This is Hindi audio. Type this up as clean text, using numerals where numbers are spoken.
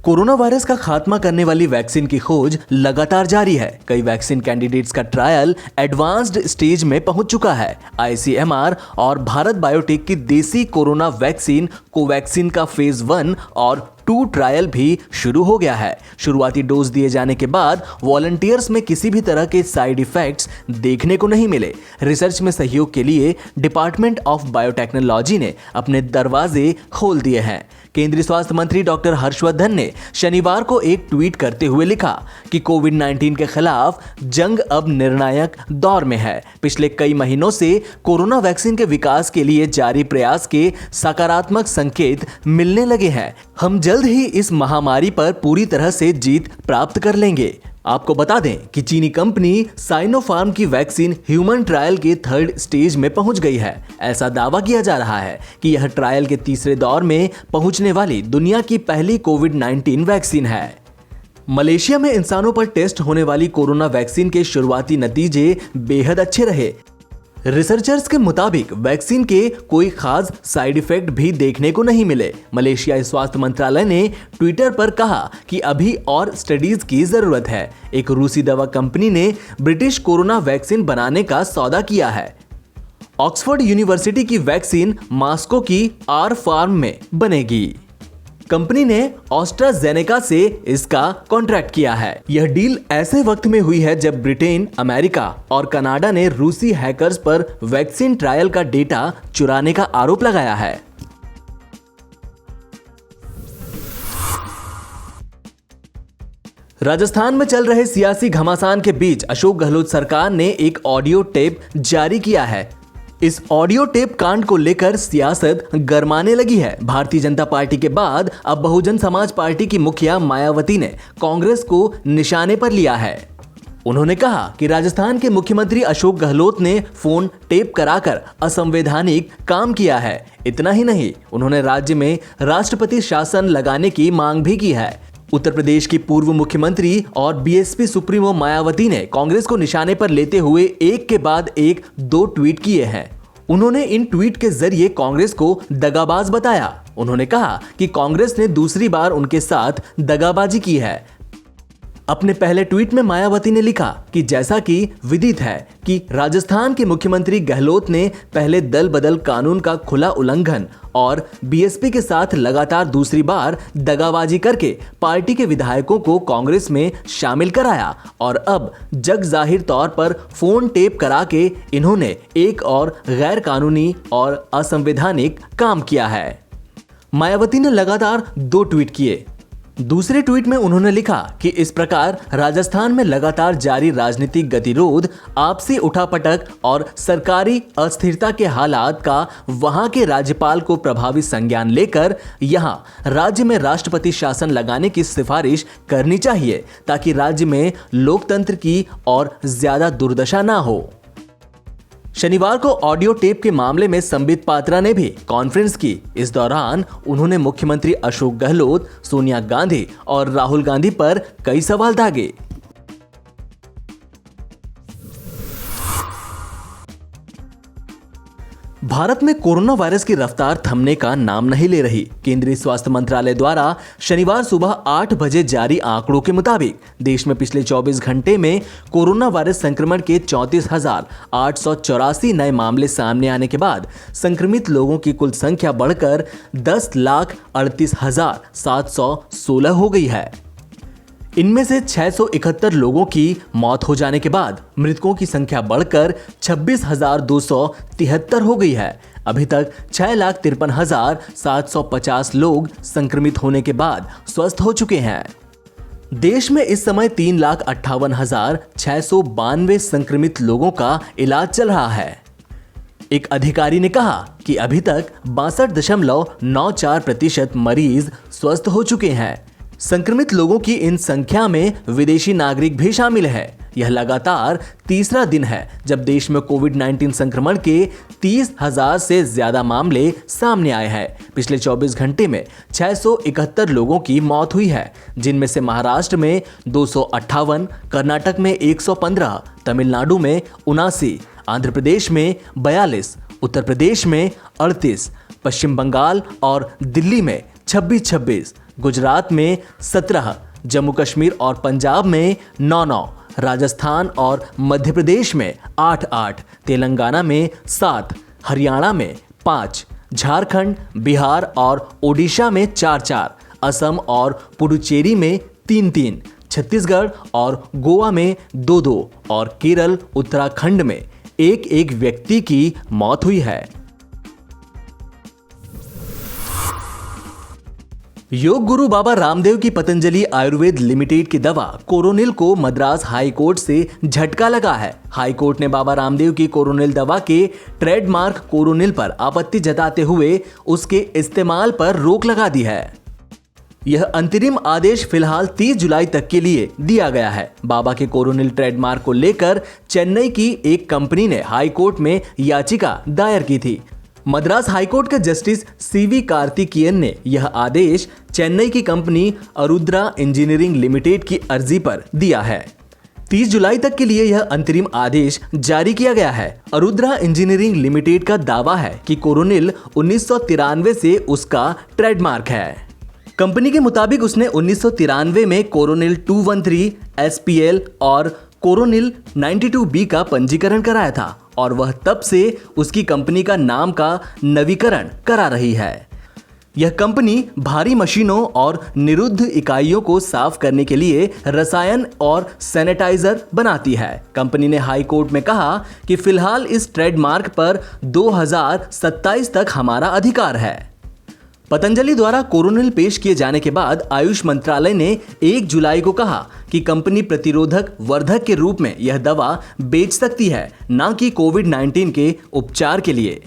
कोरोना वायरस का खात्मा करने वाली वैक्सीन की खोज लगातार जारी है। कई वैक्सीन कैंडिडेट्स का ट्रायल एडवांस्ड स्टेज में पहुंच चुका है। आईसीएमआर और भारत बायोटेक की देसी कोरोना वैक्सीन कोवैक्सीन का फेज 1 और 2 ट्रायल भी शुरू हो गया है। शुरुआती डोज दिए जाने के बाद वॉलंटियर्स में किसी भी तरह के साइड इफेक्ट्स देखने को नहीं मिले। रिसर्च में सहयोग के लिए डिपार्टमेंट ऑफ बायोटेक्नोलॉजी ने अपने दरवाजे खोल दिए हैं। केंद्रीय स्वास्थ्य मंत्री डॉक्टर हर्षवर्धन ने शनिवार को एक ट्वीट करते हुए लिखा कि कोविड-19 के खिलाफ जंग अब निर्णायक दौर में है। पिछले कई महीनों से कोरोना वैक्सीन के विकास के लिए जारी प्रयास के सकारात्मक संकेत मिलने लगे हैं। हम जल्द ही इस महामारी पर पूरी तरह से जीत प्राप्त कर लेंगे। आपको बता दें कि चीनी कंपनी साइनोफार्म की वैक्सीन ह्यूमन ट्रायल के 3rd स्टेज में पहुंच गई है। ऐसा दावा किया जा रहा है कि यह ट्रायल के तीसरे दौर में पहुंचने वाली दुनिया की पहली कोविड-19 वैक्सीन है। मलेशिया में इंसानों पर टेस्ट होने वाली कोरोना वैक्सीन के शुरुआती नतीजे बेहद अच्छे रहे। रिसर्चर्स के मुताबिक वैक्सीन के कोई खास साइड इफेक्ट भी देखने को नहीं मिले। मलेशियाई स्वास्थ्य मंत्रालय ने ट्विटर पर कहा कि अभी और स्टडीज की जरूरत है। एक रूसी दवा कंपनी ने ब्रिटिश कोरोना वैक्सीन बनाने का सौदा किया है। ऑक्सफोर्ड यूनिवर्सिटी की वैक्सीन मॉस्को की आर फार्म में बनेगी। कंपनी ने ऑस्ट्राजेनेका से इसका कॉन्ट्रैक्ट किया है। यह डील ऐसे वक्त में हुई है जब ब्रिटेन, अमेरिका और कनाडा ने रूसी हैकर्स पर वैक्सीन ट्रायल का डेटा चुराने का आरोप लगाया है। राजस्थान में चल रहे सियासी घमासान के बीच अशोक गहलोत सरकार ने एक ऑडियो टेप जारी किया है। इस ऑडियो टेप कांड को लेकर सियासत गरमाने लगी है। भारतीय जनता पार्टी के बाद अब बहुजन समाज पार्टी की मुखिया मायावती ने कांग्रेस को निशाने पर लिया है। उन्होंने कहा कि राजस्थान के मुख्यमंत्री अशोक गहलोत ने फोन टेप कराकर असंवैधानिक काम किया है। इतना ही नहीं, उन्होंने राज्य में राष्ट्रपति शासन लगाने की मांग भी की है। उत्तर प्रदेश की पूर्व मुख्यमंत्री और बीएसपी सुप्रीमो मायावती ने कांग्रेस को निशाने पर लेते हुए एक के बाद एक 2 ट्वीट किए हैं। उन्होंने इन ट्वीट के जरिए कांग्रेस को दगाबाज बताया। उन्होंने कहा कि कांग्रेस ने दूसरी बार उनके साथ दगाबाजी की है। अपने पहले ट्वीट में मायावती ने लिखा कि जैसा कि विदित है कि राजस्थान के मुख्यमंत्री गहलोत ने पहले दल बदल कानून का खुला उल्लंघन और बीएसपी के साथ लगातार दूसरी बार दगाबाजी करके पार्टी के विधायकों को कांग्रेस में शामिल कराया और अब जग जाहिर तौर पर फोन टेप करा के इन्होंने एक और गैर कानूनी और असंवैधानिक काम किया है। मायावती ने लगातार 2 ट्वीट किए। दूसरे ट्वीट में उन्होंने लिखा कि इस प्रकार राजस्थान में लगातार जारी राजनीतिक गतिरोध, आपसी उठापटक और सरकारी अस्थिरता के हालात का वहां के राज्यपाल को प्रभावी संज्ञान लेकर यहां राज्य में राष्ट्रपति शासन लगाने की सिफारिश करनी चाहिए ताकि राज्य में लोकतंत्र की और ज्यादा दुर्दशा ना हो। शनिवार को ऑडियो टेप के मामले में संबित पात्रा ने भी कॉन्फ्रेंस की। इस दौरान उन्होंने मुख्यमंत्री अशोक गहलोत, सोनिया गांधी और राहुल गांधी पर कई सवाल दागे। भारत में कोरोना वायरस की रफ्तार थमने का नाम नहीं ले रही। केंद्रीय स्वास्थ्य मंत्रालय द्वारा शनिवार सुबह 8 बजे जारी आंकड़ों के मुताबिक देश में पिछले 24 घंटे में कोरोना वायरस संक्रमण के 34,884 नए मामले सामने आने के बाद संक्रमित लोगों की कुल संख्या बढ़कर 10,38,716 हो गई है। इनमें से 671 लोगों की मौत हो जाने के बाद मृतकों की संख्या बढ़कर 26,273 हो गई है। अभी तक 6,53,750 लोग संक्रमित होने के बाद स्वस्थ हो चुके हैं। देश में इस समय 3,58,692 संक्रमित लोगों का इलाज चल रहा है। एक अधिकारी ने कहा कि अभी तक 62.94% मरीज स्वस्थ हो चुके हैं। संक्रमित लोगों की इन संख्या में विदेशी नागरिक भी शामिल है। यह लगातार तीसरा दिन है जब देश में कोविड-19 संक्रमण के 30,000 से ज्यादा मामले सामने आए हैं। पिछले 24 घंटे में 671 लोगों की मौत हुई है, जिनमें से महाराष्ट्र में 258, कर्नाटक में 115, तमिलनाडु में 79, आंध्र प्रदेश में 42, उत्तर प्रदेश में 38, पश्चिम बंगाल और दिल्ली में 26-26, गुजरात में 17, जम्मू कश्मीर और पंजाब में 9-9, राजस्थान और मध्य प्रदेश में 8-8, तेलंगाना में 7, हरियाणा में 5, झारखंड, बिहार और ओडिशा में 4-4, असम और पुडुचेरी में 3-3, छत्तीसगढ़ और गोवा में 2-2 और केरल, उत्तराखंड में 1-1 व्यक्ति की मौत हुई है। योग गुरु बाबा रामदेव की पतंजलि आयुर्वेद लिमिटेड की दवा कोरोनिल को मद्रास हाई कोर्ट से झटका लगा है। हाई कोर्ट ने बाबा रामदेव की कोरोनिल दवा के ट्रेडमार्क कोरोनिल पर आपत्ति जताते हुए उसके इस्तेमाल पर रोक लगा दी है। यह अंतरिम आदेश फिलहाल 30 जुलाई तक के लिए दिया गया है। बाबा के कोरोनिल ट्रेडमार्क को लेकर चेन्नई की एक कंपनी ने हाई कोर्ट में याचिका दायर की थी। मद्रास हाईकोर्ट के जस्टिस सीवी कार्तिकेयन ने यह आदेश चेन्नई की कंपनी अरुद्रा इंजीनियरिंग लिमिटेड की अर्जी पर दिया है। 30 जुलाई तक के लिए यह अंतरिम आदेश जारी किया गया है। अरुद्रा इंजीनियरिंग लिमिटेड का दावा है कि कोरोनिल 1993 से उसका ट्रेडमार्क है। कंपनी के मुताबिक उसने 1993 में कोरोनिल 213 SPL और कोरोनिल 92B का पंजीकरण कराया था और वह तब से उसकी कंपनी का नाम का नवीकरण करा रही है। यह कंपनी भारी मशीनों और निरुद्ध इकाइयों को साफ करने के लिए रसायन और सैनिटाइजर बनाती है। कंपनी ने हाई कोर्ट में कहा कि फिलहाल इस ट्रेडमार्क पर 2027 तक हमारा अधिकार है। पतंजलि द्वारा कोरोनिल पेश किए जाने के बाद आयुष मंत्रालय ने 1 जुलाई को कहा कि कंपनी प्रतिरोधक वर्धक के रूप में यह दवा बेच सकती है, न कि कोविड-19 के उपचार के लिए।